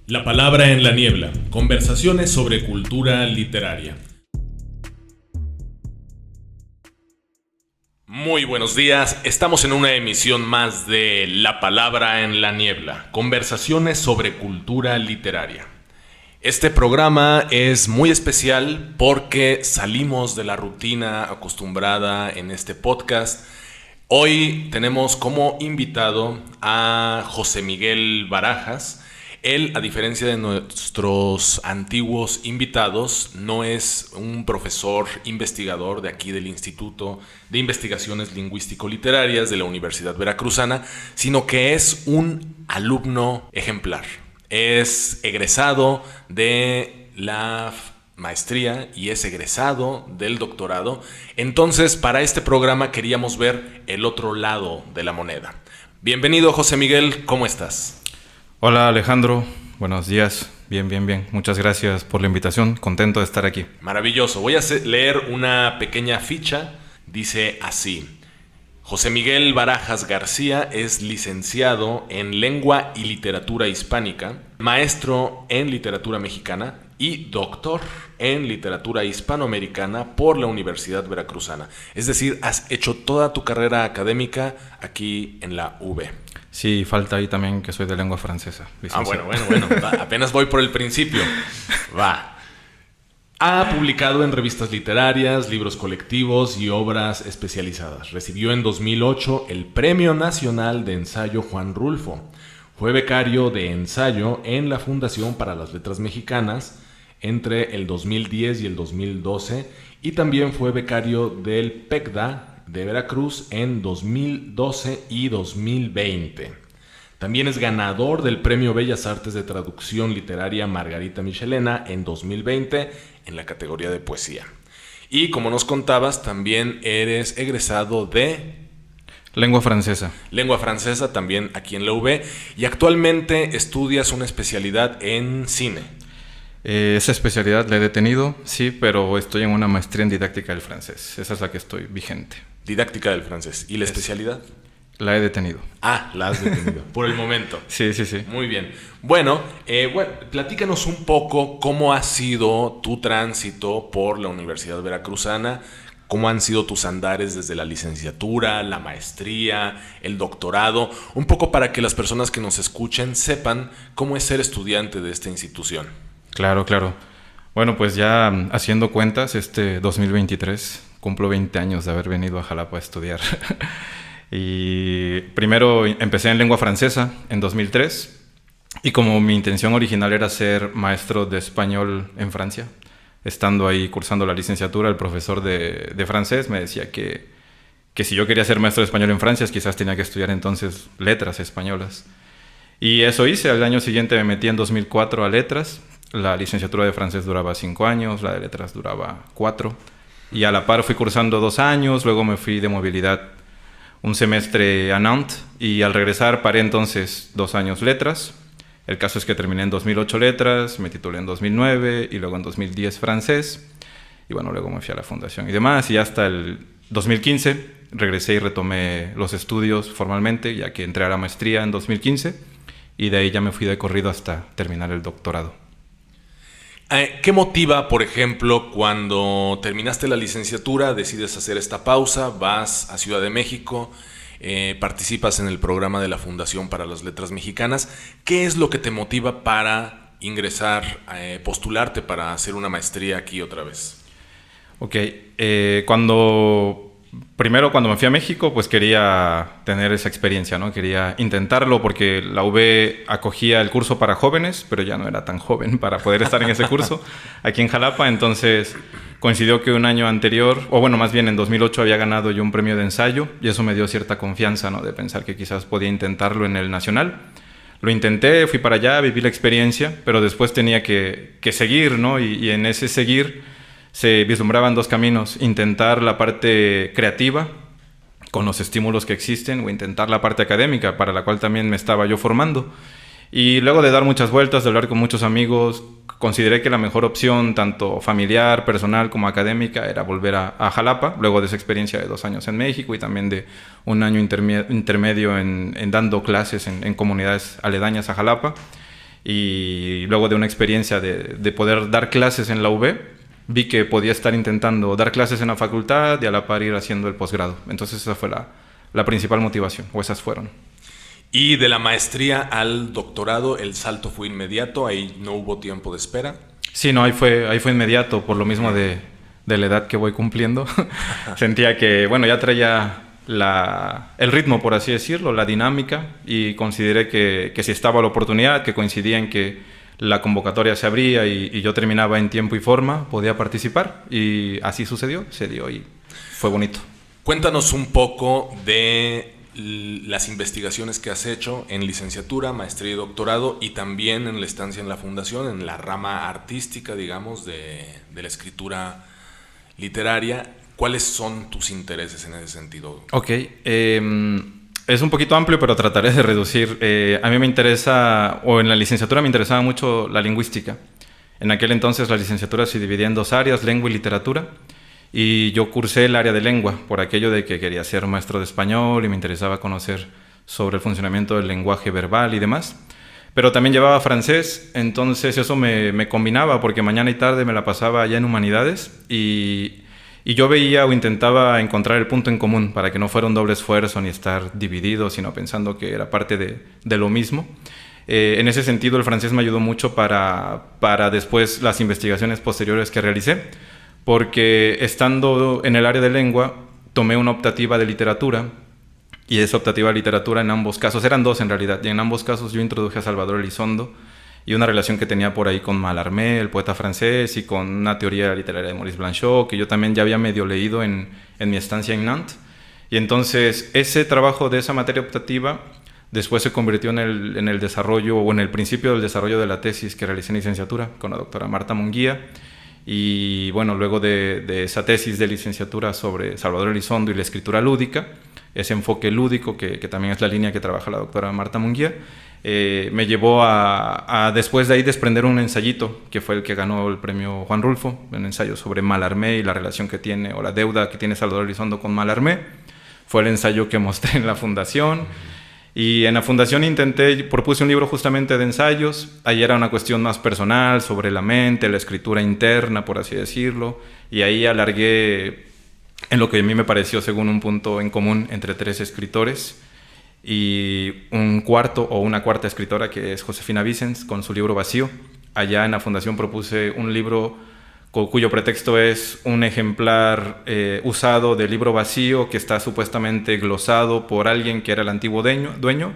La palabra en la niebla. Conversaciones sobre cultura literaria. Muy buenos días, estamos en una emisión más de La palabra en la niebla. Conversaciones sobre cultura literaria. Este programa es muy especial porque salimos de la rutina acostumbrada en este podcast. Hoy tenemos como invitado a José Miguel Barajas. Él, a diferencia de nuestros antiguos invitados, no es un profesor investigador de aquí del Instituto de Investigaciones Lingüístico-Literarias de la Universidad Veracruzana, sino que es un alumno ejemplar. Es egresado de la maestría y es egresado del doctorado. Entonces, para este programa queríamos ver el otro lado de la moneda. Bienvenido, José Miguel, ¿cómo estás? Hola Alejandro, buenos días, bien. Muchas gracias por la invitación, contento de estar aquí. Maravilloso, voy a leer una pequeña ficha, dice así. José Miguel Barajas García es licenciado en Lengua y Literatura Hispánica, maestro en Literatura Mexicana y doctor en Literatura Hispanoamericana por la Universidad Veracruzana. Es decir, has hecho toda tu carrera académica aquí en la UV. Sí, falta ahí también que soy de lengua francesa. Bueno. Va, apenas voy por el principio. Va. Ha publicado en revistas literarias, libros colectivos y obras especializadas. Recibió en 2008 el Premio Nacional de Ensayo Juan Rulfo. Fue becario de ensayo en la Fundación para las Letras Mexicanas entre el 2010 y el 2012 y también fue becario del PECDA de Veracruz en 2012 y 2020. También es ganador del Premio Bellas Artes de Traducción Literaria Margarita Michelena en 2020 en la categoría de poesía. Y como nos contabas, también eres egresado de Lengua francesa. Lengua francesa también aquí en la UV y actualmente estudias una especialidad en cine. Esa especialidad la he detenido, sí, pero estoy en una maestría en didáctica del francés. Esa es la que estoy vigente. Didáctica del francés. ¿Y la especialidad? La he detenido. La has detenido. Por el momento. Sí. Muy bien. Bueno, platícanos un poco cómo ha sido tu tránsito por la Universidad Veracruzana, cómo han sido tus andares desde la licenciatura, la maestría, el doctorado, un poco para que las personas que nos escuchen sepan cómo es ser estudiante de esta institución. Claro. Bueno, pues ya haciendo cuentas, este 2023 cumplo 20 años de haber venido a Jalapa a estudiar. Y primero empecé en lengua francesa en 2003 y como mi intención original era ser maestro de español en Francia, estando ahí cursando la licenciatura, el profesor de francés me decía que si yo quería ser maestro de español en Francia, quizás tenía que estudiar entonces letras españolas. Y eso hice. Al año siguiente me metí en 2004 a letras. La licenciatura de francés duraba 5 años, la de letras duraba 4. Y a la par fui cursando 2 años, luego me fui de movilidad un semestre a Nantes y al regresar paré entonces 2 años letras. El caso es que terminé en 2008 letras, me titulé en 2009 y luego en 2010 francés. Y bueno, luego me fui a la fundación y demás. Y hasta el 2015 regresé y retomé los estudios formalmente, ya que entré a la maestría en 2015 y de ahí ya me fui de corrido hasta terminar el doctorado. ¿Qué motiva, por ejemplo, cuando terminaste la licenciatura, decides hacer esta pausa, vas a Ciudad de México, participas en el programa de la Fundación para las Letras Mexicanas? ¿Qué es lo que te motiva para ingresar, postularte para hacer una maestría aquí otra vez? Ok, Primero, cuando me fui a México, pues quería tener esa experiencia, ¿no? Quería intentarlo porque la UV acogía el curso para jóvenes, pero ya no era tan joven para poder estar en ese curso aquí en Jalapa. Entonces, coincidió que un año anterior, o bueno, más bien en 2008 había ganado yo un premio de ensayo y eso me dio cierta confianza, ¿no? De pensar que quizás podía intentarlo en el Nacional. Lo intenté, fui para allá, viví la experiencia, pero después tenía que seguir, ¿no? Y en ese seguir se vislumbraban 2 caminos: intentar la parte creativa con los estímulos que existen o intentar la parte académica, para la cual también me estaba yo formando. Y luego de dar muchas vueltas, de hablar con muchos amigos, consideré que la mejor opción, tanto familiar, personal como académica, era volver a Jalapa, luego de esa experiencia de 2 años en México y también de un año intermedio en dando clases en comunidades aledañas a Jalapa. Y luego de una experiencia de poder dar clases en la UB, vi que podía estar intentando dar clases en la facultad y a la par ir haciendo el posgrado. Entonces esa fue la principal motivación, o esas fueron. Y de la maestría al doctorado, el salto fue inmediato, ahí no hubo tiempo de espera. Sí, no, ahí fue inmediato, por lo mismo de la edad que voy cumpliendo. Sentía que, bueno, ya traía el ritmo, por así decirlo, la dinámica, y consideré que si estaba la oportunidad, que coincidía en que la convocatoria se abría y yo terminaba en tiempo y forma, podía participar, y así sucedió, se dio y fue bonito. Cuéntanos un poco de las investigaciones que has hecho en licenciatura, maestría y doctorado, y también en la estancia en la fundación, en la rama artística, digamos, de la escritura literaria. ¿Cuáles son tus intereses en ese sentido? Ok, es un poquito amplio, pero trataré de reducir. A mí me interesa, o en la licenciatura me interesaba mucho la lingüística. En aquel entonces la licenciatura se dividía en 2 áreas, lengua y literatura. Y yo cursé el área de lengua por aquello de que quería ser maestro de español y me interesaba conocer sobre el funcionamiento del lenguaje verbal y demás. Pero también llevaba francés, entonces eso me combinaba porque mañana y tarde me la pasaba allá en humanidades y yo veía o intentaba encontrar el punto en común para que no fuera un doble esfuerzo ni estar dividido, sino pensando que era parte de lo mismo. En ese sentido, el francés me ayudó mucho para después las investigaciones posteriores que realicé, porque estando en el área de lengua, tomé una optativa de literatura, y esa optativa de literatura en ambos casos, eran 2 en realidad, y en ambos casos yo introduje a Salvador Elizondo y una relación que tenía por ahí con Mallarmé, el poeta francés, y con una teoría literaria de Maurice Blanchot, que yo también ya había medio leído en mi estancia en Nantes. Y entonces ese trabajo de esa materia optativa después se convirtió en el desarrollo, o en el principio del desarrollo de la tesis que realicé en licenciatura con la doctora Marta Munguía. Y bueno, luego de esa tesis de licenciatura sobre Salvador Elizondo y la escritura lúdica, ese enfoque lúdico que también es la línea que trabaja la doctora Marta Munguía, me llevó a después de ahí desprender un ensayito que fue el que ganó el premio Juan Rulfo, un ensayo sobre Mallarmé y la relación que tiene, o la deuda que tiene Salvador Elizondo con Mallarmé. Fue el ensayo que mostré en la fundación. Y en la fundación propuse un libro justamente de ensayos. Ahí era una cuestión más personal sobre la mente, la escritura interna, por así decirlo. Y ahí alargué en lo que a mí me pareció según un punto en común entre 3 escritores y un cuarto o una cuarta escritora, que es Josefina Vicens, con su libro Vacío. Allá en la fundación propuse un libro cuyo pretexto es un ejemplar usado del libro Vacío, que está supuestamente glosado por alguien que era el antiguo dueño,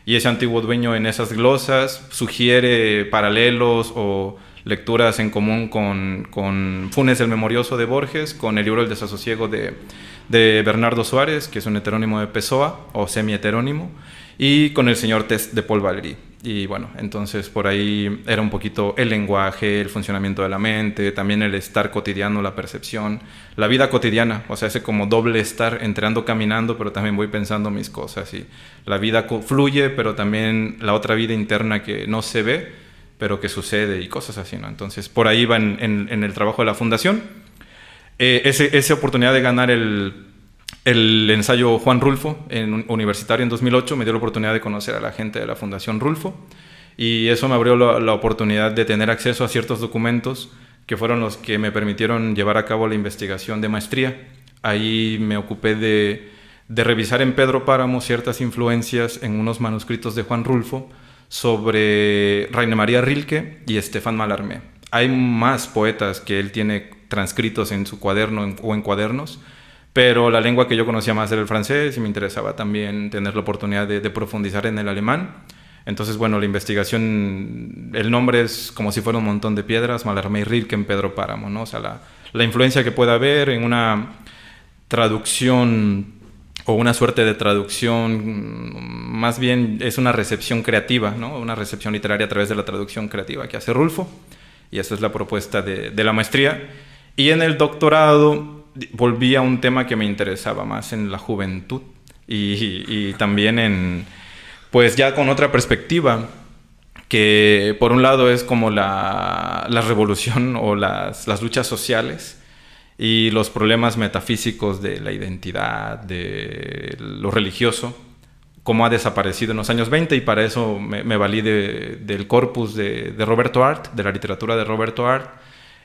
y ese antiguo dueño en esas glosas sugiere paralelos o lecturas en común con Funes el Memorioso de Borges, con el libro El Desasosiego de Bernardo Suárez, que es un heterónimo de Pessoa, o semi-heterónimo, y con El Señor Test de Paul Valéry. Y bueno, entonces por ahí era un poquito el lenguaje, el funcionamiento de la mente, también el estar cotidiano, la percepción, la vida cotidiana, o sea, ese como doble estar entre ando caminando, pero también voy pensando mis cosas, y la vida fluye, pero también la otra vida interna que no se ve, pero que sucede, y cosas así, ¿no? Entonces por ahí va en el trabajo de la fundación. Esa oportunidad de ganar el ensayo Juan Rulfo universitario en 2008 me dio la oportunidad de conocer a la gente de la Fundación Rulfo, y eso me abrió la oportunidad de tener acceso a ciertos documentos que fueron los que me permitieron llevar a cabo la investigación de maestría. Ahí me ocupé de revisar en Pedro Páramo ciertas influencias en unos manuscritos de Juan Rulfo sobre Rainer María Rilke y Stéphane Mallarmé. Hay más poetas que él tiene transcritos en su cuaderno o en cuadernos, pero la lengua que yo conocía más era el francés y me interesaba también tener la oportunidad de profundizar en el alemán. Entonces, bueno, la investigación, el nombre es como si fuera un montón de piedras, Mallarmé y Rilke en Pedro Páramo, ¿no? O sea, la influencia que pueda haber en una traducción o una suerte de traducción, más bien es una recepción creativa, ¿no? Una recepción literaria a través de la traducción creativa que hace Rulfo, y esa es la propuesta de la maestría. Y en el doctorado volví a un tema que me interesaba más en la juventud y también pues ya con otra perspectiva, que por un lado es como la revolución o las luchas sociales y los problemas metafísicos de la identidad, de lo religioso, cómo ha desaparecido en los años 20, y para eso me valí del corpus de Roberto Arlt, de la literatura de Roberto Arlt,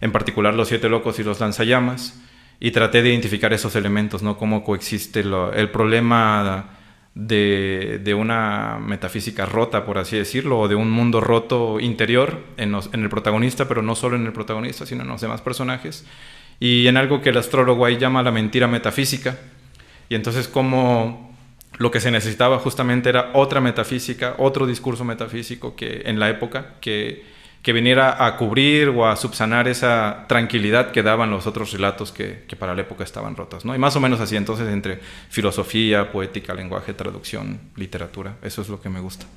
en particular Los Siete Locos y Los Lanzallamas, y traté de identificar esos elementos, ¿no? Cómo coexiste el problema de una metafísica rota, por así decirlo, o de un mundo roto interior en el protagonista, pero no solo en el protagonista, sino en los demás personajes, y en algo que el astrólogo ahí llama la mentira metafísica. Y entonces como lo que se necesitaba justamente era otra metafísica, otro discurso metafísico que en la época que viniera a cubrir o a subsanar esa tranquilidad que daban los otros relatos que para la época estaban rotos, ¿no? Y más o menos así, entonces, entre filosofía, poética, lenguaje, traducción, literatura, eso es lo que me gusta.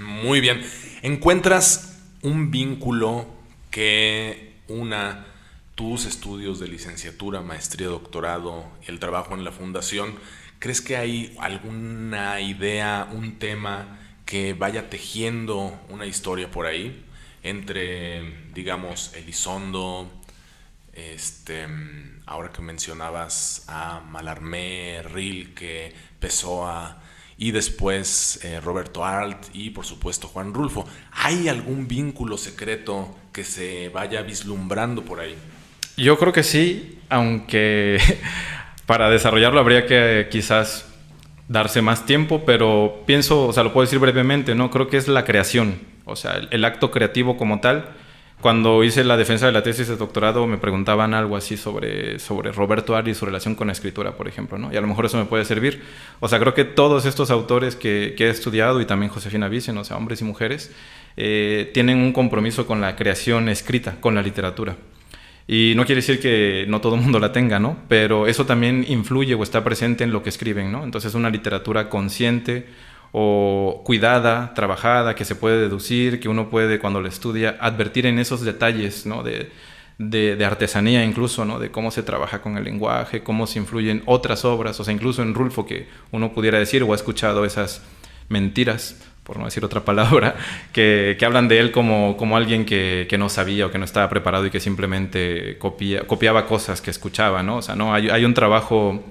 Muy bien. ¿Encuentras un vínculo que una tus estudios de licenciatura, maestría, doctorado, el trabajo en la fundación? ¿Crees que hay alguna idea, un tema que vaya tejiendo una historia por ahí? Entre, digamos, Elizondo, ahora que mencionabas a Mallarmé, Rilke, Pessoa, y después Roberto Arlt y por supuesto Juan Rulfo. ¿Hay algún vínculo secreto que se vaya vislumbrando por ahí? Yo creo que sí, aunque para desarrollarlo habría que quizás darse más tiempo, pero pienso, o sea, lo puedo decir brevemente, ¿no? Creo que es la creación, o sea, el acto creativo como tal. Cuando hice la defensa de la tesis de doctorado me preguntaban algo así sobre Roberto Arlt y su relación con la escritura, por ejemplo, ¿no? Y a lo mejor eso me puede servir. O sea, creo que todos estos autores que he estudiado, y también Josefina Vicen, o sea, hombres y mujeres, tienen un compromiso con la creación escrita, con la literatura. Y no quiere decir que no todo el mundo la tenga, ¿no? Pero eso también influye o está presente en lo que escriben, ¿no? Entonces, una literatura consciente o cuidada, trabajada, que se puede deducir, que uno puede, cuando la estudia, advertir en esos detalles, ¿no? de artesanía incluso, ¿no? De cómo se trabaja con el lenguaje, cómo se influyen otras obras, o sea, incluso en Rulfo, que uno pudiera decir o ha escuchado esas mentiras, por no decir otra palabra, que hablan de él como alguien que no sabía o que no estaba preparado y que simplemente copiaba cosas que escuchaba, ¿no? O sea, no, hay un trabajo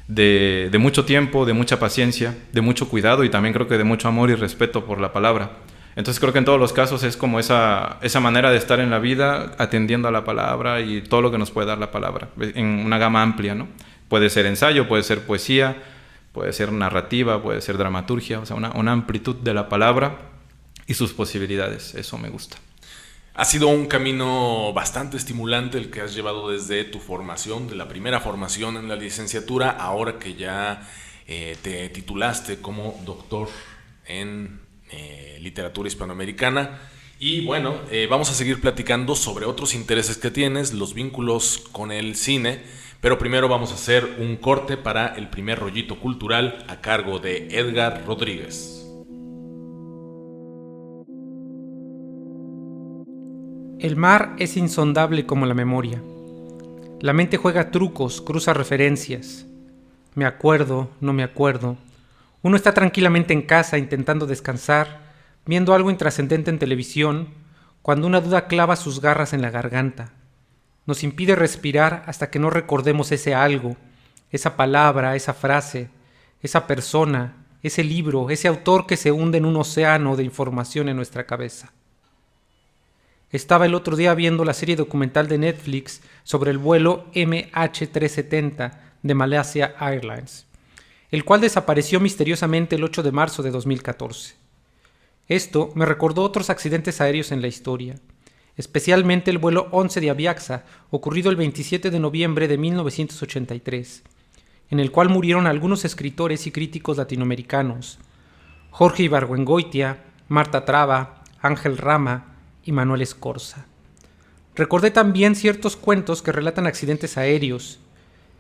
de mucho tiempo, de mucha paciencia, de mucho cuidado y también creo que de mucho amor y respeto por la palabra. Entonces creo que en todos los casos es como esa manera de estar en la vida atendiendo a la palabra y todo lo que nos puede dar la palabra, en una gama amplia, ¿no? Puede ser ensayo, puede ser poesía, puede ser narrativa, puede ser dramaturgia, o sea, una amplitud de la palabra y sus posibilidades, eso me gusta. Ha sido un camino bastante estimulante el que has llevado desde tu formación, de la primera formación en la licenciatura, ahora que ya te titulaste como doctor en literatura hispanoamericana. Y bueno, vamos a seguir platicando sobre otros intereses que tienes, los vínculos con el cine, pero primero vamos a hacer un corte para el primer rollito cultural a cargo de Edgar Rodríguez. El mar es insondable como la memoria. La mente juega trucos, cruza referencias. Me acuerdo, no me acuerdo. Uno está tranquilamente en casa intentando descansar, viendo algo intrascendente en televisión, cuando una duda clava sus garras en la garganta. Nos impide respirar hasta que no recordemos ese algo, esa palabra, esa frase, esa persona, ese libro, ese autor que se hunde en un océano de información en nuestra cabeza. Estaba el otro día viendo la serie documental de Netflix sobre el vuelo MH370 de Malaysia Airlines, el cual desapareció misteriosamente el 8 de marzo de 2014. Esto me recordó otros accidentes aéreos en la historia, especialmente el vuelo 11 de Aviaxa, ocurrido el 27 de noviembre de 1983, en el cual murieron algunos escritores y críticos latinoamericanos, Jorge Ibargüengoitia, Marta Traba, Ángel Rama y Manuel Escorza. Recordé también ciertos cuentos que relatan accidentes aéreos,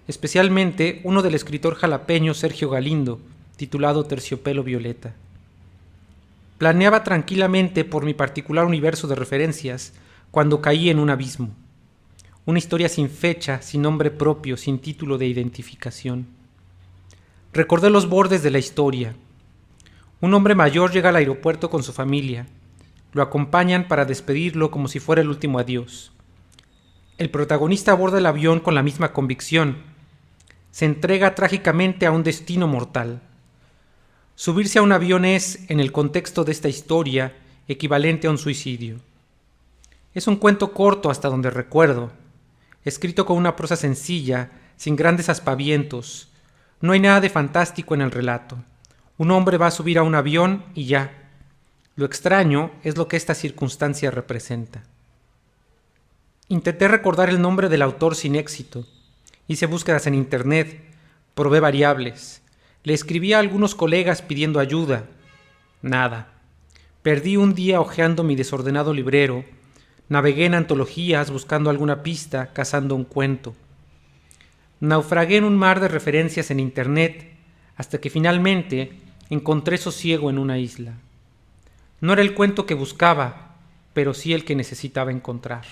especialmente uno del escritor jalapeño Sergio Galindo, titulado Terciopelo Violeta. Planeaba tranquilamente por mi particular universo de referencias cuando caí en un abismo. Una historia sin fecha, sin nombre propio, sin título de identificación. Recordé los bordes de la historia. Un hombre mayor llega al aeropuerto con su familia. Lo acompañan para despedirlo como si fuera el último adiós. El protagonista aborda el avión con la misma convicción. Se entrega trágicamente a un destino mortal. Subirse a un avión es, en el contexto de esta historia, equivalente a un suicidio. Es un cuento corto hasta donde recuerdo, escrito con una prosa sencilla, sin grandes aspavientos. No hay nada de fantástico en el relato. Un hombre va a subir a un avión y ya. Lo extraño es lo que esta circunstancia representa. Intenté recordar el nombre del autor sin éxito. Hice búsquedas en internet, probé variables. Le escribí a algunos colegas pidiendo ayuda. Nada. Perdí un día hojeando mi desordenado librero. Navegué en antologías buscando alguna pista, cazando un cuento. Naufragué en un mar de referencias en internet hasta que finalmente encontré sosiego en una isla. No era el cuento que buscaba, pero sí el que necesitaba encontrar.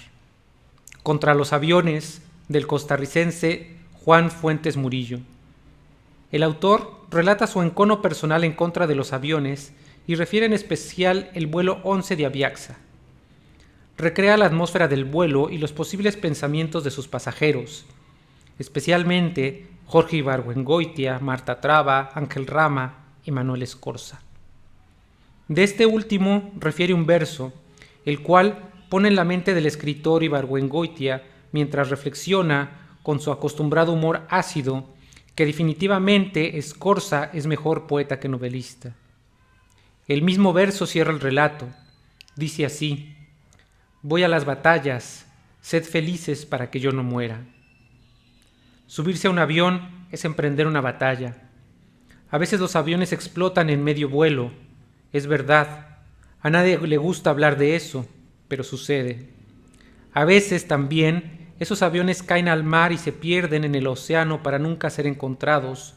Contra los aviones, del costarricense Juan Fuentes Murillo. El autor relata su encono personal en contra de los aviones y refiere en especial el vuelo 11 de Aviaxa. Recrea la atmósfera del vuelo y los posibles pensamientos de sus pasajeros, especialmente Jorge Ibargüengoitia, Marta Traba, Ángel Rama y Manuel Escorza. De este último refiere un verso, el cual pone en la mente del escritor Ibargüengoitia mientras reflexiona con su acostumbrado humor ácido que definitivamente Escorza es mejor poeta que novelista. El mismo verso cierra el relato. Dice así: voy a las batallas, sed felices para que yo no muera. Subirse a un avión es emprender una batalla. A veces los aviones explotan en medio vuelo. Es verdad, a nadie le gusta hablar de eso, pero sucede. A veces también esos aviones caen al mar y se pierden en el océano para nunca ser encontrados,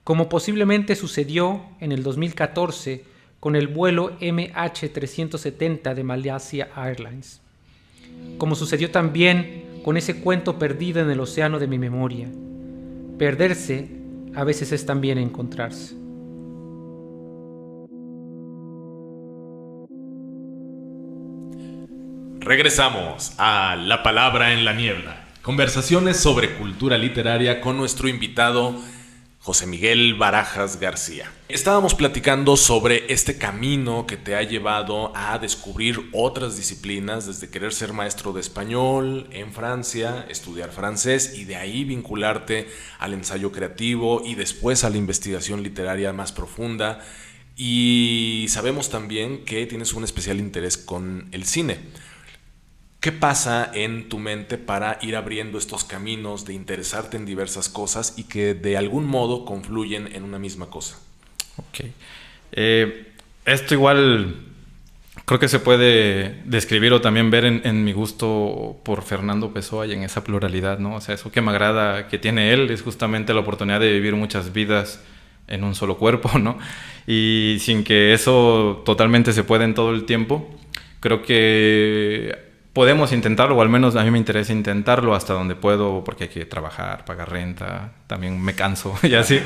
como posiblemente sucedió en el 2014 con el vuelo MH370 de Malaysia Airlines. Como sucedió también con ese cuento perdido en el océano de mi memoria. Perderse a veces es también encontrarse. Regresamos a La Palabra en la Niebla. Conversaciones sobre cultura literaria con nuestro invitado José Miguel Barajas García. Estábamos platicando sobre este camino que te ha llevado a descubrir otras disciplinas, desde querer ser maestro de español en Francia, estudiar francés y de ahí vincularte al ensayo creativo y después a la investigación literaria más profunda. Y sabemos también que tienes un especial interés con el cine. ¿Qué pasa en tu mente para ir abriendo estos caminos de interesarte en diversas cosas y que de algún modo confluyen en una misma cosa? Ok. Esto igual creo que se puede describir o también ver en mi gusto por Fernando Pessoa y en esa pluralidad, ¿no? O sea, eso que me agrada que tiene él es justamente la oportunidad de vivir muchas vidas en un solo cuerpo, ¿no? Y sin que eso totalmente se pueda en todo el tiempo, creo que podemos intentarlo, o al menos a mí me interesa intentarlo hasta donde puedo, porque hay que trabajar, pagar renta, también me canso y así,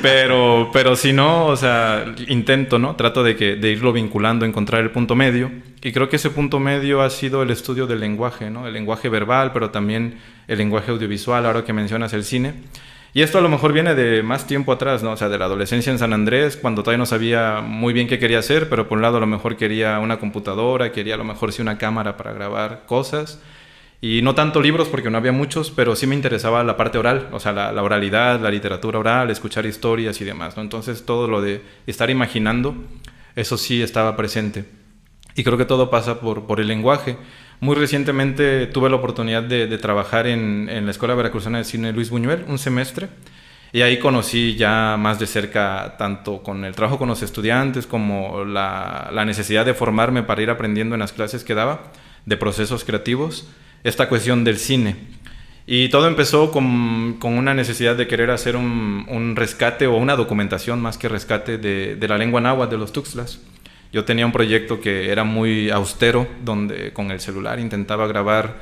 pero si no, o sea, intento, ¿no? Trato de irlo vinculando, encontrar el punto medio, y creo que ese punto medio ha sido el estudio del lenguaje, ¿no? El lenguaje verbal, pero también el lenguaje audiovisual, ahora que mencionas el cine. Y esto a lo mejor viene de más tiempo atrás, ¿no? O sea, de la adolescencia en San Andrés, cuando todavía no sabía muy bien qué quería hacer, pero por un lado a lo mejor quería una computadora, quería a lo mejor sí una cámara para grabar cosas. Y no tanto libros porque no había muchos, pero sí me interesaba la parte oral, o sea, la oralidad, la literatura oral, escuchar historias y demás, ¿no? Entonces todo lo de estar imaginando, eso sí estaba presente. Y creo que todo pasa por el lenguaje. Muy recientemente tuve la oportunidad de trabajar en la Escuela Veracruzana de Cine Luis Buñuel, un semestre, y ahí conocí ya más de cerca tanto con el trabajo con los estudiantes como la necesidad de formarme para ir aprendiendo en las clases que daba de procesos creativos, esta cuestión del cine. Y todo empezó con una necesidad de querer hacer un rescate o una documentación más que rescate de la lengua náhuatl de los tuxtlas. Yo tenía un proyecto que era muy austero, donde con el celular intentaba grabar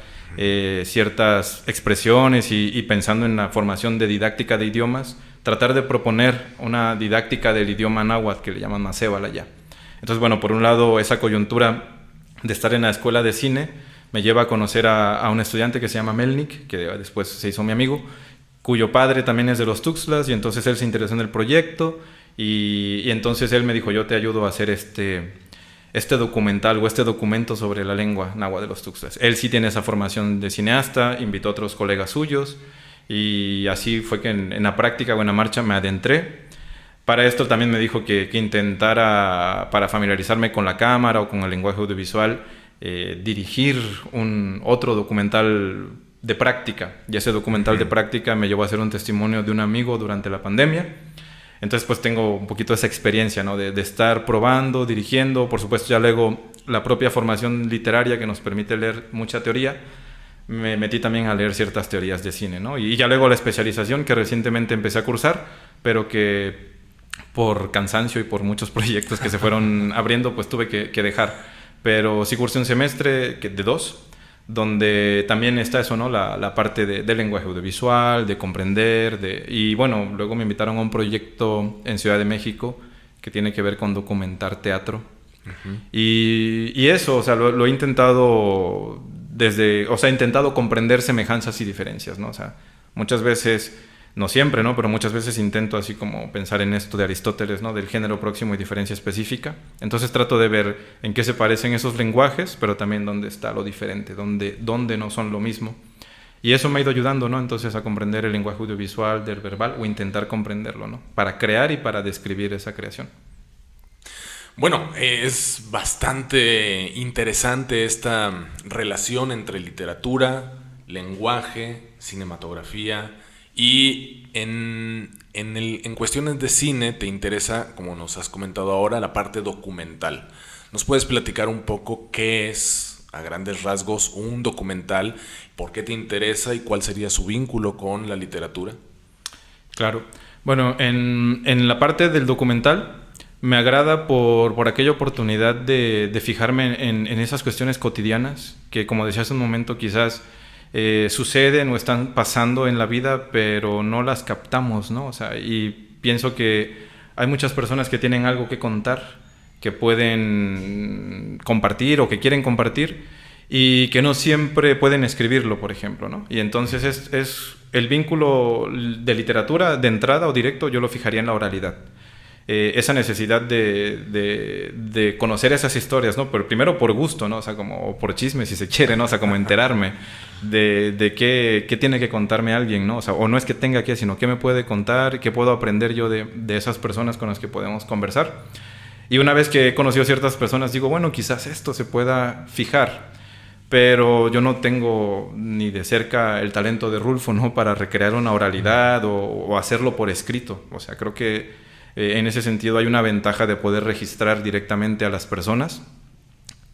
ciertas expresiones y pensando en la formación de didáctica de idiomas, tratar de proponer una didáctica del idioma náhuatl que le llaman macébal allá. Entonces, bueno, por un lado, esa coyuntura de estar en la escuela de cine me lleva a conocer a un estudiante que se llama Melnik, que después se hizo mi amigo, cuyo padre también es de los tuxtlas, y entonces él se interesó en el proyecto. y entonces él me dijo, yo te ayudo a hacer este documental o este documento sobre la lengua náhuatl de los Tuxtlas. Él sí tiene esa formación de cineasta, invitó a otros colegas suyos y así fue que en la práctica o en la marcha me adentré. Para esto también me dijo que intentara, para familiarizarme con la cámara o con el lenguaje audiovisual, dirigir otro documental de práctica. Y ese documental de práctica me llevó a hacer un testimonio de un amigo durante la pandemia. Entonces pues tengo un poquito esa experiencia, ¿no? de estar probando, dirigiendo. Por supuesto ya luego la propia formación literaria que nos permite leer mucha teoría. Me metí también a leer ciertas teorías de cine, ¿no? Y ya luego la especialización que recientemente empecé a cursar, pero que por cansancio y por muchos proyectos que se fueron abriendo, pues tuve que dejar. Pero sí cursé un semestre de 2, donde también está eso, ¿no? La parte de lenguaje audiovisual, de comprender, y bueno, luego me invitaron a un proyecto en Ciudad de México que tiene que ver con documentar teatro. Uh-huh. Y eso, o sea, lo he intentado he intentado comprender semejanzas y diferencias, ¿no? O sea, muchas veces, no siempre, ¿no? Pero muchas veces intento así como pensar en esto de Aristóteles, ¿no? Del género próximo y diferencia específica. Entonces trato de ver en qué se parecen esos lenguajes, pero también dónde está lo diferente, dónde no son lo mismo. Y eso me ha ido ayudando, ¿no? Entonces a comprender el lenguaje audiovisual del verbal o intentar comprenderlo, ¿no? Para crear y para describir esa creación. Bueno, es bastante interesante esta relación entre literatura, lenguaje, cinematografía. Y en cuestiones de cine te interesa, como nos has comentado ahora, la parte documental. ¿Nos puedes platicar un poco qué es, a grandes rasgos, un documental? ¿Por qué te interesa y cuál sería su vínculo con la literatura? Claro. Bueno, en la parte del documental me agrada por aquella oportunidad de fijarme en esas cuestiones cotidianas que, como decía hace un momento, quizás suceden o están pasando en la vida, pero no las captamos, ¿no? O sea, y pienso que hay muchas personas que tienen algo que contar, que pueden compartir o que quieren compartir y que no siempre pueden escribirlo, por ejemplo, ¿no? Y entonces es el vínculo de literatura de entrada o directo, yo lo fijaría en la oralidad. Esa necesidad de conocer esas historias, ¿no? Pero primero por gusto, ¿no? O sea, como por chisme, si se quiere, ¿no? O sea, como enterarme de qué tiene que contarme alguien, ¿no? O sea, o no es que tenga que, sino qué me puede contar, qué puedo aprender yo de esas personas con las que podemos conversar. Y una vez que he conocido ciertas personas, digo, bueno, quizás esto se pueda fijar, pero yo no tengo ni de cerca el talento de Rulfo, ¿no? Para recrear una oralidad o hacerlo por escrito. O sea, creo que en ese sentido hay una ventaja de poder registrar directamente a las personas,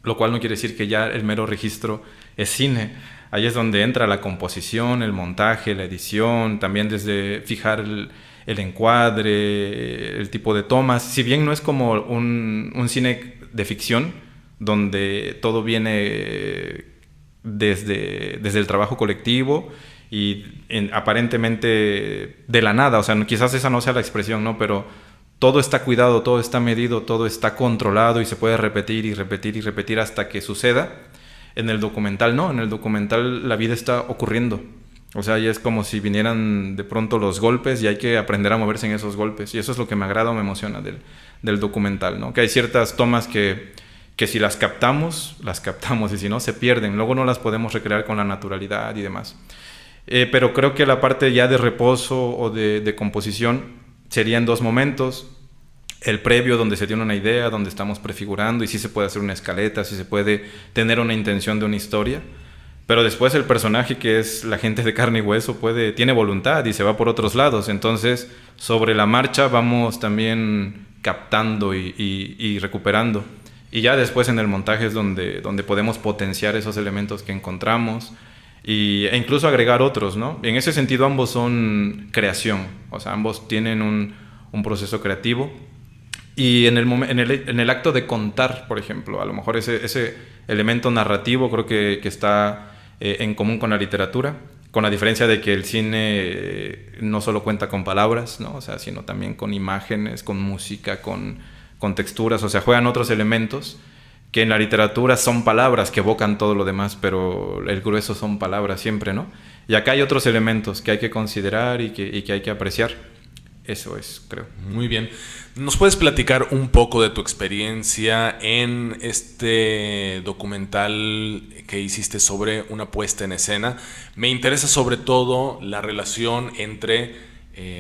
lo cual no quiere decir que ya el mero registro es cine. Ahí es donde entra la composición, el montaje, la edición, también desde fijar el encuadre, el tipo de tomas. Si bien no es como un cine de ficción, donde todo viene desde el trabajo colectivo y aparentemente de la nada, o sea, quizás esa no sea la expresión, ¿no? Pero todo está cuidado, todo está medido, todo está controlado y se puede repetir y repetir y repetir hasta que suceda. En el documental no, en el documental la vida está ocurriendo. O sea, y es como si vinieran de pronto los golpes y hay que aprender a moverse en esos golpes. Y eso es lo que me agrada o me emociona del documental, ¿no? Que hay ciertas tomas que si las captamos y si no, se pierden. Luego no las podemos recrear con la naturalidad y demás. Pero creo que la parte ya de reposo o de composición sería en 2 momentos. El previo, donde se tiene una idea, donde estamos prefigurando y sí se puede hacer una escaleta, sí se puede tener una intención de una historia. Pero después el personaje, que es la gente de carne y hueso, tiene voluntad y se va por otros lados. Entonces, sobre la marcha vamos también captando y recuperando. Y ya después en el montaje es donde podemos potenciar esos elementos que encontramos e incluso agregar otros, ¿no? En ese sentido ambos son creación, o sea, ambos tienen un proceso creativo. Y en el acto de contar, por ejemplo, a lo mejor ese elemento narrativo creo que está en común con la literatura, con la diferencia de que el cine no solo cuenta con palabras, ¿no? O sea, sino también con imágenes, con música, con texturas, o sea, juegan otros elementos que en la literatura son palabras que evocan todo lo demás, pero el grueso son palabras siempre, ¿no? Y acá hay otros elementos que hay que considerar y que hay que apreciar. eso es, creo. Muy bien. ¿Nos puedes platicar un poco de tu experiencia en este documental que hiciste sobre una puesta en escena? Me interesa sobre todo la relación entre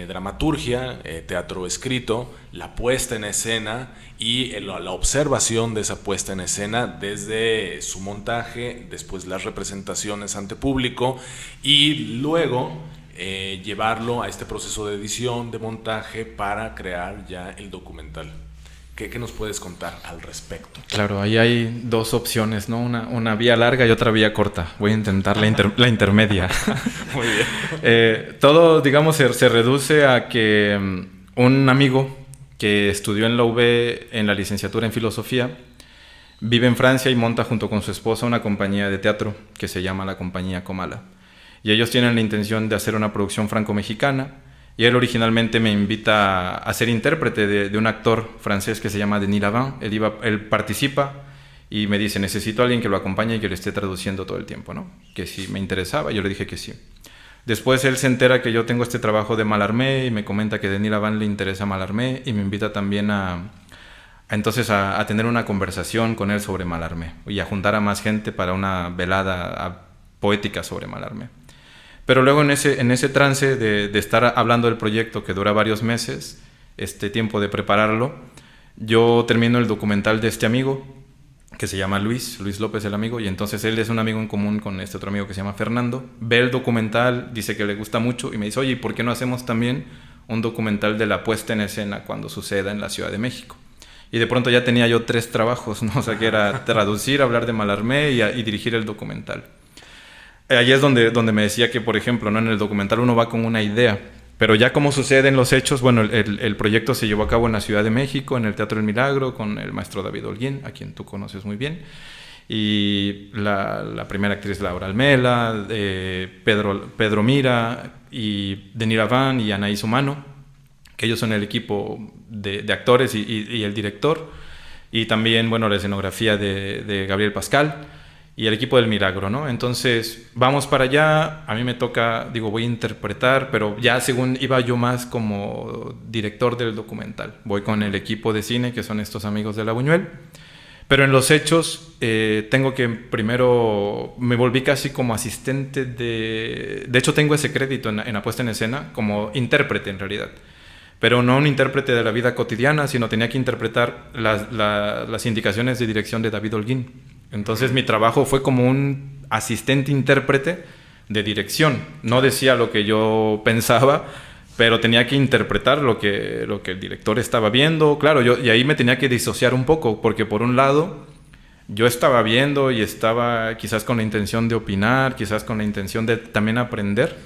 dramaturgia, teatro escrito, la puesta en escena y la observación de esa puesta en escena desde su montaje, después las representaciones ante público y luego llevarlo a este proceso de edición, de montaje para crear ya el documental. ¿Qué nos puedes contar al respecto? Claro, ahí hay dos opciones, ¿no? Una vía larga y otra vía corta. Voy a intentar la intermedia. Muy bien. Todo, digamos, se reduce a que un amigo que estudió en la UB en la licenciatura en filosofía vive en Francia y monta junto con su esposa una compañía de teatro que se llama la Compañía Comala. Y ellos tienen la intención de hacer una producción franco-mexicana. Y él originalmente me invita a ser intérprete de un actor francés que se llama Denis Lavant. Él participa y me dice, necesito a alguien que lo acompañe y que lo esté traduciendo todo el tiempo, ¿no? Que si me interesaba, yo le dije que sí. Después él se entera que yo tengo este trabajo de Mallarmé y me comenta que Denis Lavant le interesa Mallarmé y me invita también a tener una conversación con él sobre Mallarmé y a juntar a más gente para una velada poética sobre Mallarmé. Pero luego en ese trance de estar hablando del proyecto que dura varios meses, este tiempo de prepararlo, yo termino el documental de este amigo que se llama Luis López el amigo, y entonces él es un amigo en común con este otro amigo que se llama Fernando, ve el documental, dice que le gusta mucho y me dice, oye, ¿por qué no hacemos también un documental de la puesta en escena cuando suceda en la Ciudad de México? Y de pronto ya tenía yo 3 trabajos, ¿no? O sea, que era traducir, hablar de Mallarmé y dirigir el documental. Allí es donde me decía que, por ejemplo, ¿no? En el documental uno va con una idea, pero ya como sucede en los hechos, bueno, el proyecto se llevó a cabo en la Ciudad de México, en el Teatro del Milagro, con el maestro David Holguín, a quien tú conoces muy bien, y la primera actriz Laura Almela, Pedro Mira, y Denis Lavant y Anaís Humano, que ellos son el equipo de actores y el director, y también, bueno, la escenografía de Gabriel Pascal, y el equipo del Milagro, ¿no? Entonces, vamos para allá, a mí me toca, digo, voy a interpretar, pero ya según iba yo más como director del documental. Voy con el equipo de cine, que son estos amigos de La Buñuel, pero en los hechos tengo que primero, me volví casi como asistente de hecho tengo ese crédito en la puesta en escena, como intérprete en realidad, pero no un intérprete de la vida cotidiana, sino tenía que interpretar las indicaciones de dirección de David Holguín. Entonces mi trabajo fue como un asistente intérprete de dirección. No decía lo que yo pensaba, pero tenía que interpretar lo que el director estaba viendo. Claro, y ahí me tenía que disociar un poco, porque por un lado yo estaba viendo y estaba quizás con la intención de opinar, quizás con la intención de también aprender,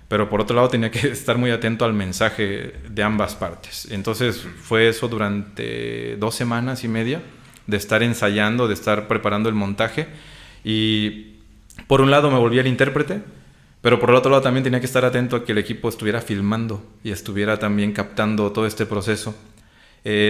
pero por otro lado tenía que estar muy atento al mensaje de ambas partes. Entonces fue eso durante 2 semanas y media, de estar ensayando, de estar preparando el montaje, y por un lado me volví el intérprete, pero por el otro lado también tenía que estar atento a que el equipo estuviera filmando y estuviera también captando todo este proceso.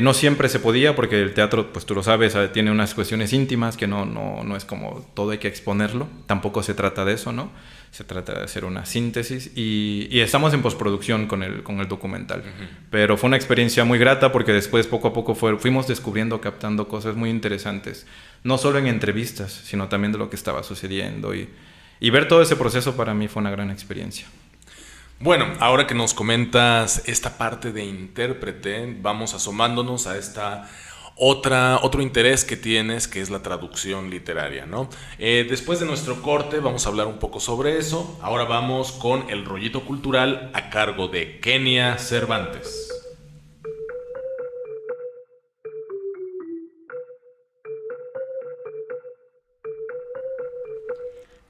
No siempre se podía, porque el teatro, pues tú lo sabes, tiene unas cuestiones íntimas que no es como todo hay que exponerlo, tampoco se trata de eso, ¿no? Se trata de hacer una síntesis y estamos en postproducción con el documental. Uh-huh. Pero fue una experiencia muy grata, porque después poco a poco fuimos descubriendo, captando cosas muy interesantes, no solo en entrevistas, sino también de lo que estaba sucediendo, y ver todo ese proceso para mí fue una gran experiencia. Bueno, ahora que nos comentas esta parte de intérprete, vamos asomándonos a esta otro interés que tienes, que es la traducción literaria, ¿no? Después de nuestro corte vamos a hablar un poco sobre eso. Ahora vamos con el rollito cultural a cargo de Kenia Cervantes.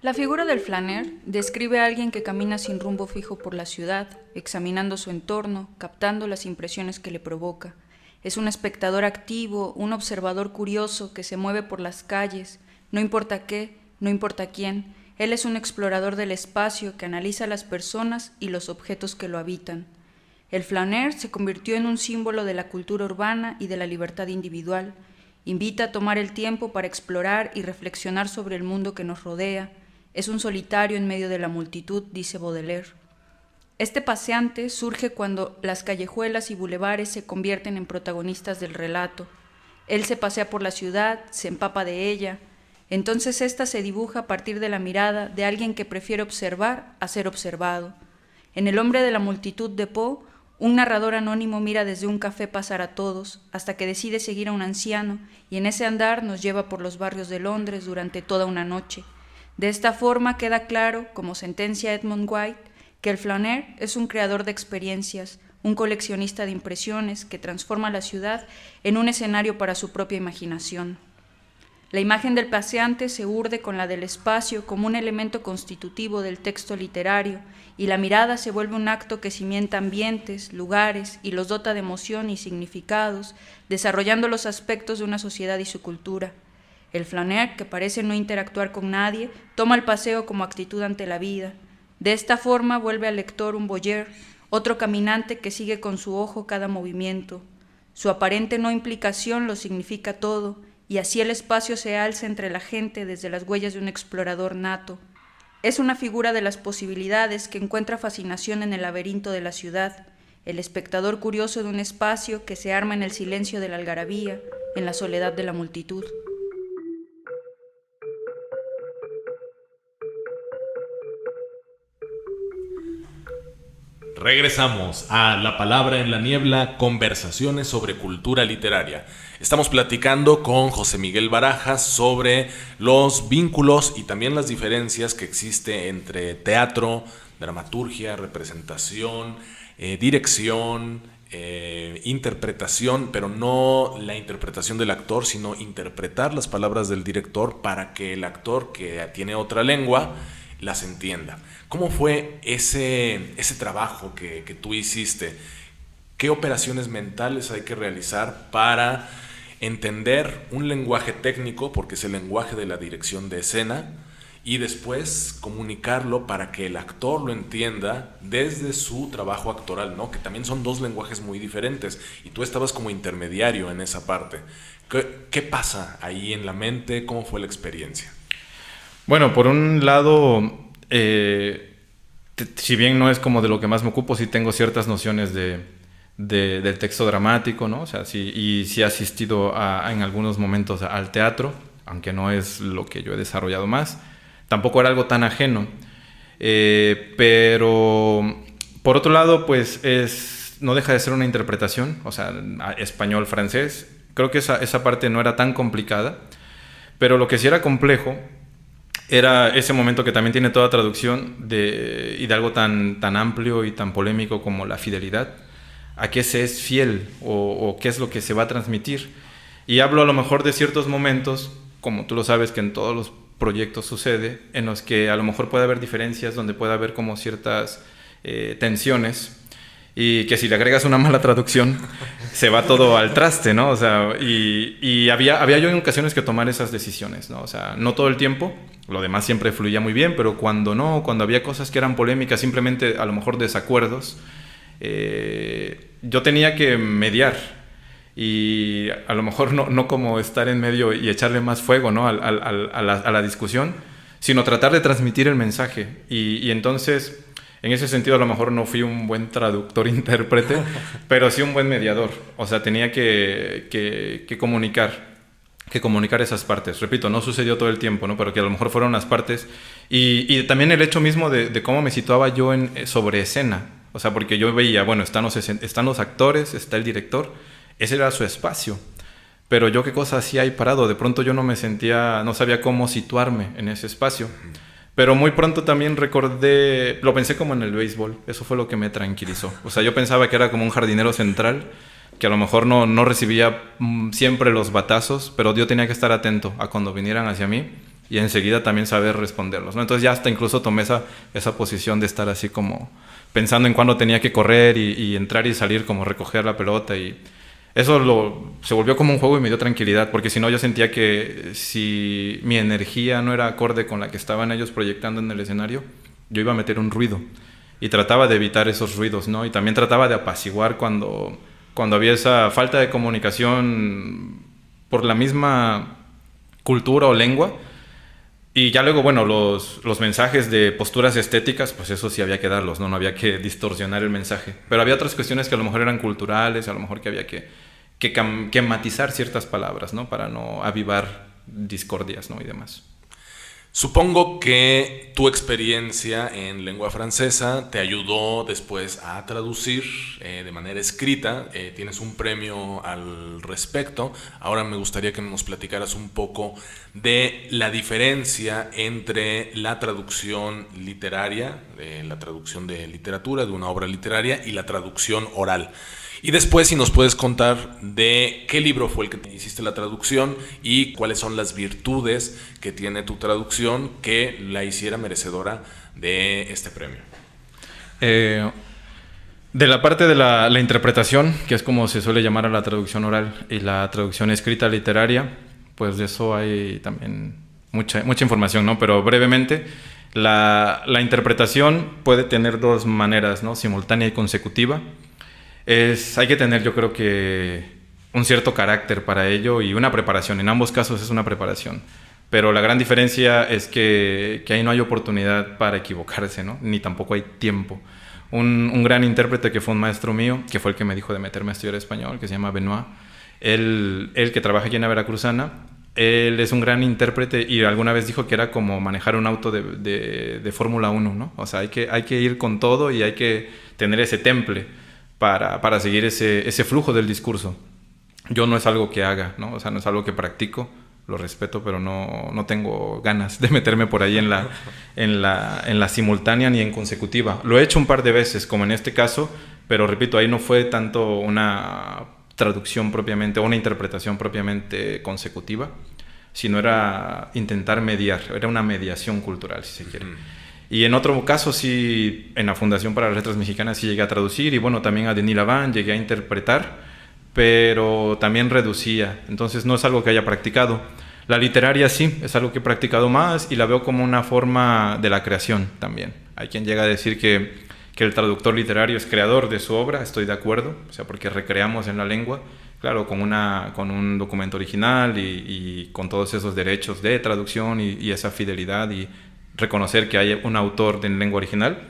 La figura del flaneur describe a alguien que camina sin rumbo fijo por la ciudad, examinando su entorno, captando las impresiones que le provoca. Es un espectador activo, un observador curioso que se mueve por las calles, no importa qué, no importa quién. Él es un explorador del espacio que analiza las personas y los objetos que lo habitan. El flaneur se convirtió en un símbolo de la cultura urbana y de la libertad individual. Invita a tomar el tiempo para explorar y reflexionar sobre el mundo que nos rodea. Es un solitario en medio de la multitud, dice Baudelaire. Este paseante surge cuando las callejuelas y bulevares se convierten en protagonistas del relato. Él se pasea por la ciudad, se empapa de ella. Entonces ésta se dibuja a partir de la mirada de alguien que prefiere observar a ser observado. En El hombre de la multitud de Poe, un narrador anónimo mira desde un café pasar a todos, hasta que decide seguir a un anciano, y en ese andar nos lleva por los barrios de Londres durante toda una noche. De esta forma queda claro, como sentencia Edmund White, que el flaneur es un creador de experiencias, un coleccionista de impresiones que transforma la ciudad en un escenario para su propia imaginación. La imagen del paseante se urde con la del espacio como un elemento constitutivo del texto literario, y la mirada se vuelve un acto que cimienta ambientes, lugares y los dota de emoción y significados, desarrollando los aspectos de una sociedad y su cultura. El flaneur, que parece no interactuar con nadie, toma el paseo como actitud ante la vida. De esta forma vuelve al lector un voyeur, otro caminante que sigue con su ojo cada movimiento. Su aparente no implicación lo significa todo, y así el espacio se alza entre la gente desde las huellas de un explorador nato. Es una figura de las posibilidades que encuentra fascinación en el laberinto de la ciudad, el espectador curioso de un espacio que se arma en el silencio de la algarabía, en la soledad de la multitud. Regresamos a La Palabra en la Niebla, conversaciones sobre cultura literaria. Estamos platicando con José Miguel Barajas sobre los vínculos y también las diferencias que existe entre teatro, dramaturgia, representación, dirección, interpretación, pero no la interpretación del actor, sino interpretar las palabras del director para que el actor, que tiene otra lengua, las entienda. ¿Cómo fue ese trabajo que tú hiciste? ¿Qué operaciones mentales hay que realizar para entender un lenguaje técnico, porque es el lenguaje de la dirección de escena, y después comunicarlo para que el actor lo entienda desde su trabajo actoral, ¿no? Que también son dos lenguajes muy diferentes, y tú estabas como intermediario en esa parte. ¿Qué pasa ahí en la mente? ¿Cómo fue la experiencia? Bueno, por un lado, si bien no es como de lo que más me ocupo, sí tengo ciertas nociones del texto dramático, ¿no? O sea, sí he asistido en algunos momentos al teatro, aunque no es lo que yo he desarrollado más. Tampoco era algo tan ajeno. Pero, por otro lado, pues no deja de ser una interpretación, o sea, español-francés. Creo que esa parte no era tan complicada, pero lo que sí era complejo era ese momento que también tiene toda traducción y de algo tan amplio y tan polémico como la fidelidad. ¿A qué se es fiel o qué es lo que se va a transmitir? Y hablo a lo mejor de ciertos momentos, como tú lo sabes que en todos los proyectos sucede, en los que a lo mejor puede haber diferencias, donde puede haber como ciertas tensiones, y que si le agregas una mala traducción se va todo al traste, ¿no? O sea, y había yo en ocasiones que tomar esas decisiones, ¿no? O sea, no todo el tiempo, lo demás siempre fluía muy bien, pero cuando había cosas que eran polémicas, simplemente a lo mejor desacuerdos, yo tenía que mediar, y a lo mejor no como estar en medio y echarle más fuego, ¿no? a la discusión, sino tratar de transmitir el mensaje, y entonces en ese sentido a lo mejor no fui un buen traductor-intérprete, pero sí un buen mediador. O sea, tenía que comunicar esas partes. Repito, no sucedió todo el tiempo, ¿no? Pero que a lo mejor fueron las partes. Y también el hecho mismo de cómo me situaba yo sobre escena. O sea, porque yo veía, bueno, están los actores, está el director. Ese era su espacio. Pero yo qué cosa hacía ahí parado. De pronto yo no sabía cómo situarme en ese espacio. Pero muy pronto también lo pensé como en el béisbol. Eso fue lo que me tranquilizó. O sea, yo pensaba que era como un jardinero central, que a lo mejor no recibía siempre los batazos, pero yo tenía que estar atento a cuando vinieran hacia mí y enseguida también saber responderlos, ¿no? Entonces ya hasta incluso tomé esa posición de estar así como pensando en cuándo tenía que correr y entrar y salir, como recoger la pelota, y eso se volvió como un juego y me dio tranquilidad, porque si no yo sentía que si mi energía no era acorde con la que estaban ellos proyectando en el escenario, yo iba a meter un ruido, y trataba de evitar esos ruidos, ¿no? Y también trataba de apaciguar cuando había esa falta de comunicación por la misma cultura o lengua, Y ya luego, bueno, los mensajes de posturas estéticas, pues eso sí había que darlos, ¿no? No había que distorsionar el mensaje. Pero había otras cuestiones que a lo mejor eran culturales, a lo mejor que había que matizar ciertas palabras, ¿no? Para no avivar discordias, ¿no? Y demás. Supongo que tu experiencia en lengua francesa te ayudó después a traducir de manera escrita. Tienes un premio al respecto. Ahora me gustaría que nos platicaras un poco de la diferencia entre la traducción literaria, la traducción de literatura, de una obra literaria, y la traducción oral. Y después, si nos puedes contar de qué libro fue el que hiciste la traducción y cuáles son las virtudes que tiene tu traducción que la hiciera merecedora de este premio. De la parte de la interpretación, que es como se suele llamar a la traducción oral, y la traducción escrita literaria, pues de eso hay también mucha información, ¿no? Pero brevemente, la interpretación puede tener dos maneras, ¿no? Simultánea y consecutiva. Hay que tener, yo creo que, un cierto carácter para ello y una preparación. En ambos casos es una preparación. Pero la gran diferencia es que ahí no hay oportunidad para equivocarse, ¿no? Ni tampoco hay tiempo. Un gran intérprete que fue un maestro mío, que fue el que me dijo de meterme a estudiar español, que se llama Benoit, él que trabaja aquí en la Veracruzana, él es un gran intérprete y alguna vez dijo que era como manejar un auto de Fórmula 1, ¿no? O sea, hay que ir con todo y hay que tener ese temple para seguir ese flujo del discurso. Yo no es algo que haga, ¿no? O sea, no es algo que practico, lo respeto, pero no tengo ganas de meterme por ahí en la simultánea ni en consecutiva. Lo he hecho un par de veces, como en este caso, pero repito, ahí no fue tanto una traducción propiamente, o una interpretación propiamente consecutiva, sino era intentar mediar, era una mediación cultural, si se quiere. Y en otro caso, sí, en la Fundación para las Letras Mexicanas sí llegué a traducir, y bueno, también a Denis Lavant llegué a interpretar, pero también reducía, entonces no es algo que haya practicado. La literaria sí, es algo que he practicado más y la veo como una forma de la creación también. Hay quien llega a decir que el traductor literario es creador de su obra, estoy de acuerdo, o sea, porque recreamos en la lengua, claro, con un documento original y con todos esos derechos de traducción y esa fidelidad y reconocer que hay un autor en lengua original.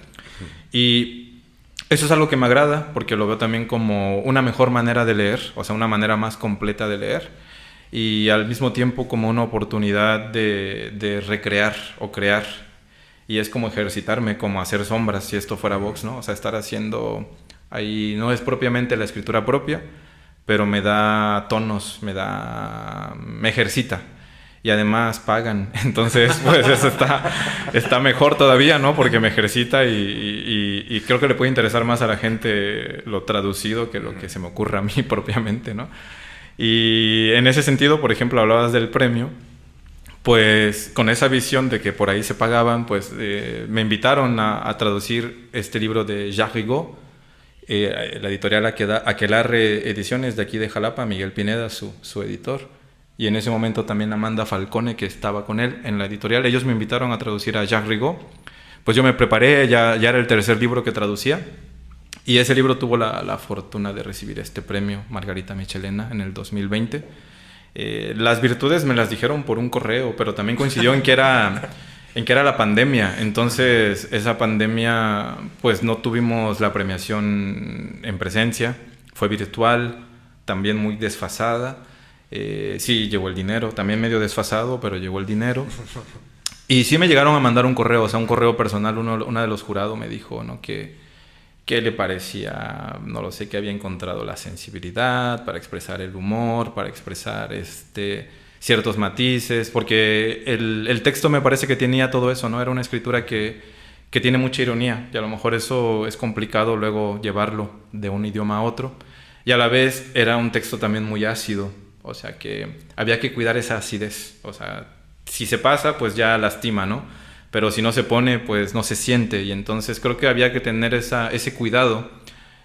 Y eso es algo que me agrada porque lo veo también como una mejor manera de leer, o sea, una manera más completa de leer, y al mismo tiempo como una oportunidad de recrear o crear, y es como ejercitarme, como hacer sombras si esto fuera Vox, ¿no? O sea, estar haciendo ahí, no es propiamente la escritura propia, pero me da tonos, me ejercita. Y además pagan, entonces pues eso está mejor todavía, ¿no? Porque me ejercita y creo que le puede interesar más a la gente lo traducido que lo que se me ocurra a mí propiamente, ¿no? Y en ese sentido, por ejemplo, hablabas del premio, pues con esa visión de que por ahí se pagaban, pues me invitaron a traducir este libro de Jacques Rigaud, la editorial Aquelarre Ediciones de aquí de Jalapa, Miguel Pineda, su editor. Y en ese momento también Amanda Falcone, que estaba con él en la editorial. Ellos me invitaron a traducir a Jacques Rigaud. Pues yo me preparé, ya era el tercer libro que traducía. Y ese libro tuvo la fortuna de recibir este premio Margarita Michelena en el 2020. Las virtudes me las dijeron por un correo, pero también coincidió en que era la pandemia. Entonces, esa pandemia, pues no tuvimos la premiación en presencia. Fue virtual, también muy desfasada. Sí, llegó el dinero, también medio desfasado, pero llegó el dinero. Y sí me llegaron a mandar un correo, o sea, un correo personal. Una de los jurados me dijo, ¿no? que le parecía, no lo sé, que había encontrado la sensibilidad para expresar el humor, para expresar ciertos matices, porque el texto me parece que tenía todo eso, ¿no? Era una escritura que tiene mucha ironía, y a lo mejor eso es complicado luego llevarlo de un idioma a otro. Y a la vez era un texto también muy ácido. O sea que había que cuidar esa acidez. O sea, si se pasa, pues ya lastima, ¿no? Pero si no se pone, pues no se siente. Y entonces creo que había que tener ese cuidado.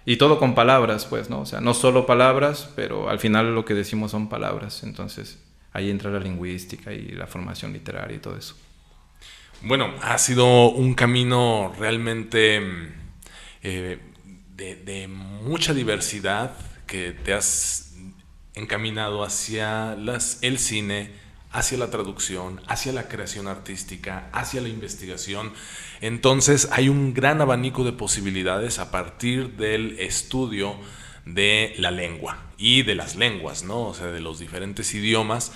Y todo con palabras, pues, ¿no? O sea, no solo palabras, pero al final lo que decimos son palabras. Entonces ahí entra la lingüística y la formación literaria y todo eso. Bueno, ha sido un camino realmente de mucha diversidad que te has encaminado hacia el cine, hacia la traducción, hacia la creación artística, hacia la investigación. Entonces hay un gran abanico de posibilidades a partir del estudio de la lengua y de las lenguas, ¿no? O sea, de los diferentes idiomas.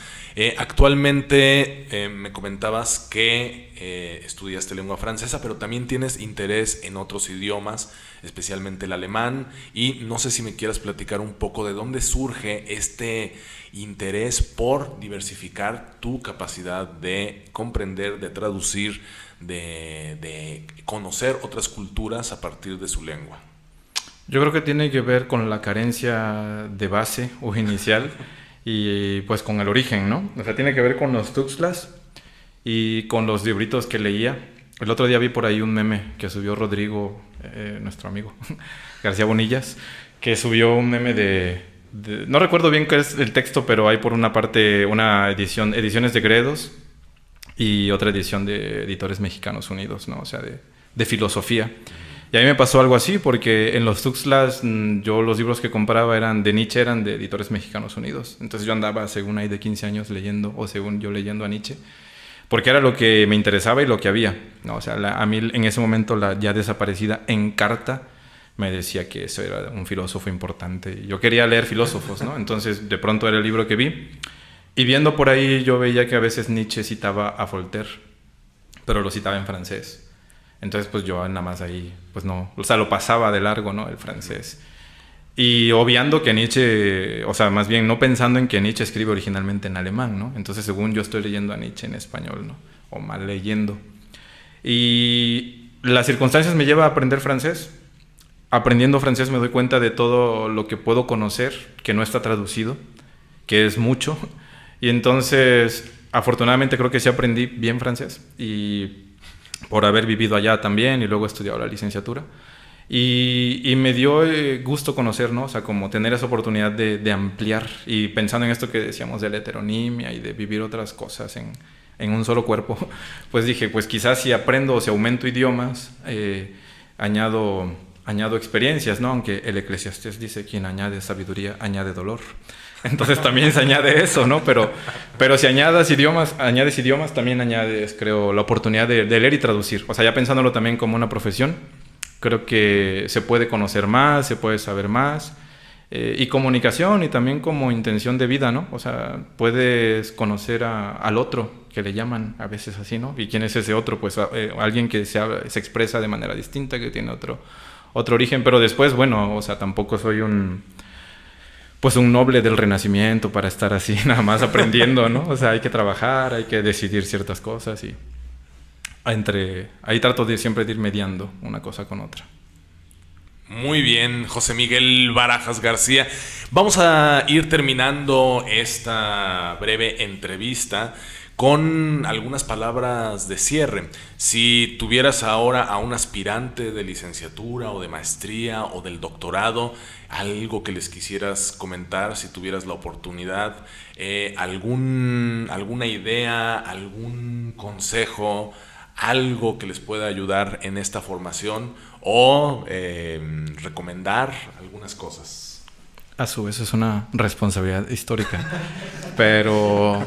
Actualmente me comentabas que estudiaste lengua francesa, pero también tienes interés en otros idiomas, especialmente el alemán, y no sé si me quieras platicar un poco de dónde surge este interés por diversificar tu capacidad de comprender, de traducir, de conocer otras culturas a partir de su lengua. Yo creo que tiene que ver con la carencia de base o inicial y pues con el origen, ¿no? O sea, tiene que ver con los tuxtlas y con los libritos que leía. El otro día vi por ahí un meme que subió Rodrigo, nuestro amigo García Bonillas, que subió un meme no recuerdo bien qué es el texto, pero hay por una parte una ediciones de Gredos y otra edición de Editores Mexicanos Unidos, ¿no? O sea, de filosofía. Y a mí me pasó algo así, porque en los tuxtlas yo los libros que compraba eran de Nietzsche, eran de Editores Mexicanos Unidos. Entonces yo andaba, según ahí de 15 años leyendo, o según yo leyendo a Nietzsche, porque era lo que me interesaba y lo que había, ¿no? O sea, a mí en ese momento la ya desaparecida Encarta me decía que eso era un filósofo importante. Y yo quería leer filósofos, ¿no? Entonces de pronto era el libro que vi. Y viendo por ahí yo veía que a veces Nietzsche citaba a Voltaire, pero lo citaba en francés. Entonces, pues yo nada más ahí, pues no, o sea, lo pasaba de largo, ¿no? El francés. Y obviando que Nietzsche, o sea, más bien no pensando en que Nietzsche escribe originalmente en alemán, ¿no? Entonces, según yo estoy leyendo a Nietzsche en español, ¿no? O mal leyendo. Y las circunstancias me llevan a aprender francés. Aprendiendo francés me doy cuenta de todo lo que puedo conocer, que no está traducido, que es mucho. Y entonces, afortunadamente creo que sí aprendí bien francés. Y por haber vivido allá también y luego he estudiado la licenciatura. Y me dio gusto conocer, ¿no? O sea, como tener esa oportunidad de ampliar y pensando en esto que decíamos de la heteronimia y de vivir otras cosas en un solo cuerpo, pues dije, pues quizás si aprendo o si aumento idiomas, añado experiencias, ¿no? Aunque el Eclesiastés dice, quien añade sabiduría, añade dolor. Entonces también se añade eso, ¿no? Pero si añades idiomas, también añades, creo, la oportunidad de leer y traducir. O sea, ya pensándolo también como una profesión, creo que se puede conocer más, se puede saber más. Y comunicación y también como intención de vida, ¿no? O sea, puedes conocer al otro, que le llaman a veces así, ¿no? ¿Y quién es ese otro? Pues alguien que se expresa de manera distinta, que tiene otro origen. Pero después, bueno, o sea, tampoco soy un noble del Renacimiento para estar así nada más aprendiendo, ¿no? O sea, hay que trabajar, hay que decidir ciertas cosas y ahí trato siempre de ir mediando una cosa con otra. Muy bien, José Miguel Barajas García. Vamos a ir terminando esta breve entrevista con algunas palabras de cierre. Si tuvieras ahora a un aspirante de licenciatura o de maestría o del doctorado, algo que les quisieras comentar, si tuvieras la oportunidad, alguna idea, algún consejo, algo que les pueda ayudar en esta formación o recomendar algunas cosas. A su vez es una responsabilidad histórica, pero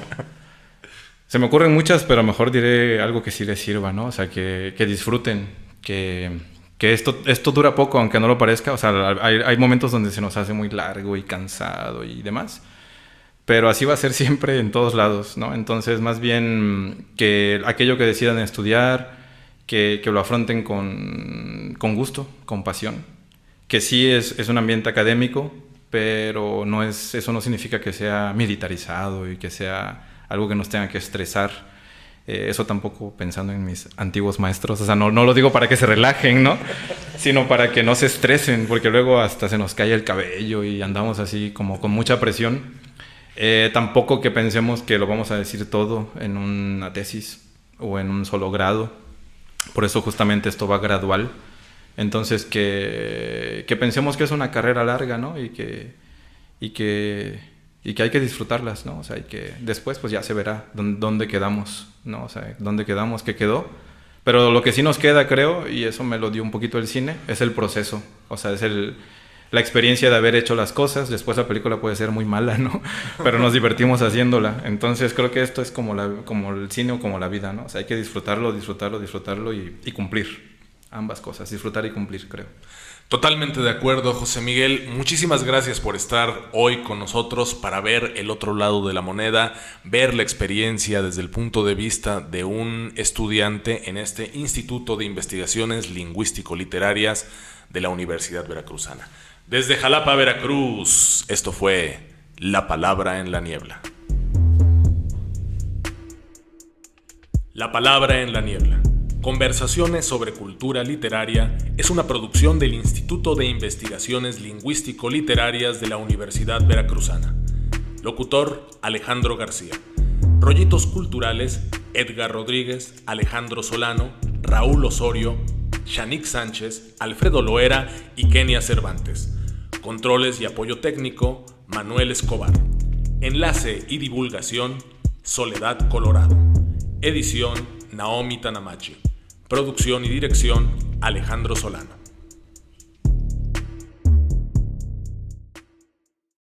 se me ocurren muchas, pero mejor diré algo que sí les sirva, ¿no? O sea, que disfruten, que esto dura poco, aunque no lo parezca. O sea, hay momentos donde se nos hace muy largo y cansado y demás, pero así va a ser siempre en todos lados, ¿no? Entonces, más bien que aquello que decidan estudiar, que lo afronten con gusto, con pasión, que sí es un ambiente académico, pero eso no significa que sea militarizado y que sea algo que nos tenga que estresar. Eso tampoco pensando en mis antiguos maestros, o sea, no lo digo para que se relajen, ¿no? Sino para que no se estresen, porque luego hasta se nos cae el cabello y andamos así como con mucha presión. Tampoco que pensemos que lo vamos a decir todo en una tesis o en un solo grado. Por eso justamente esto va gradual. Entonces que pensemos que es una carrera larga, ¿no? Y que hay que disfrutarlas, ¿no? O sea, y que después pues ya se verá dónde quedamos, ¿no? O sea, dónde quedamos, qué quedó. Pero lo que sí nos queda, creo, y eso me lo dio un poquito el cine, es el proceso. O sea, la experiencia de haber hecho las cosas. Después la película puede ser muy mala, ¿no? Pero nos divertimos haciéndola. Entonces creo que esto es como el cine o como la vida, ¿no? O sea, hay que disfrutarlo y cumplir ambas cosas. Disfrutar y cumplir, creo. Totalmente de acuerdo, José Miguel. Muchísimas gracias por estar hoy con nosotros para ver el otro lado de la moneda, ver la experiencia desde el punto de vista de un estudiante en este Instituto de Investigaciones Lingüístico-Literarias de la Universidad Veracruzana. Desde Jalapa, Veracruz, esto fue La Palabra en la Niebla. La Palabra en la Niebla. Conversaciones sobre cultura literaria es una producción del Instituto de Investigaciones Lingüístico-Literarias de la Universidad Veracruzana. Locutor, Alejandro García. Rollitos culturales, Edgar Rodríguez, Alejandro Solano, Raúl Osorio, Shanik Sánchez, Alfredo Loera y Kenia Cervantes. Controles y apoyo técnico, Manuel Escobar. Enlace y divulgación, Soledad Colorado. Edición, Naomi Tanamachi. Producción y dirección, Alejandro Solano.